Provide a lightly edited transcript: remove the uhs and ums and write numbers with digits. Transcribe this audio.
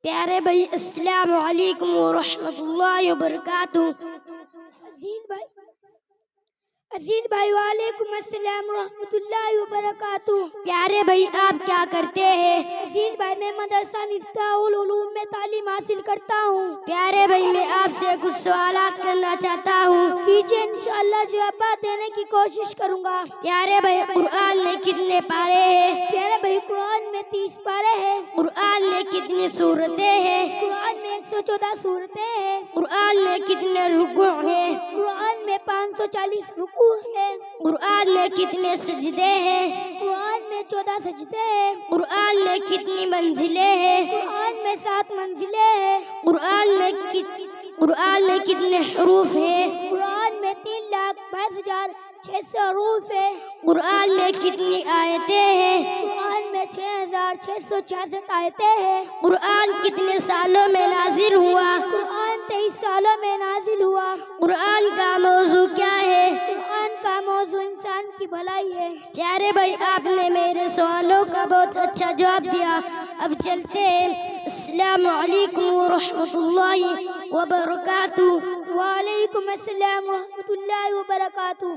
پیارے بھائی السلام علیکم ورحمۃ اللہ وبرکاتہ۔ عزیز بھائی وعلیکم السلام ورحمۃ اللہ وبرکاتہ۔ پیارے بھائی آپ کیا کرتے ہیں؟ عزیز بھائی میں مدرسہ مفتاح العلوم میں تعلیم حاصل کرتا ہوں۔ پیارے بھائی میں آپ سے کچھ سوالات کرنا چاہتا ہوں۔ کیجئے، انشاءاللہ جوابات دینے کی کوشش کروں گا۔ پیارے بھائی قرآن میں کتنے پارے ہیں؟ پیارے بھائی قرآن میں 30 پارے ہیں۔ قرآن میں کتنی سورتیں ہیں؟ قرآن میں 114 سورتیں ہیں۔ قرآن میں کتنے رکوع ہیں؟ قرآن میں 540 رکوع ہے۔ قرآن میں کتنے سجدے ہیں؟ قرآن میں 14 سجدے ہیں۔ قرآن میں کتنی منزلیں ہیں؟ قرآن میں 7 منزلیں ہیں۔ قرآن میں کتنے حروف ہیں؟ قرآن میں 3,22,600 حروف ہیں۔ قرآن میں کتنی آیتیں ہیں؟ قرآن میں 6,666 آیتیں ہیں۔ قرآن کتنے سالوں میں نازل ہوا؟ قرآن 23 سالوں میں نازل ہوا۔ قرآن کا موضوع کیا ہے؟ قرآن کا موضوع انسان کی بھلائی ہے۔ پیارے بھائی آپ نے میرے سوالوں کا بہت اچھا جواب دیا۔ اب چلتے ہیں۔ السلام علیکم ورحمۃ اللہ وبرکاتہ۔ وعلیکم السلام ورحمۃ اللہ وبرکاتہ۔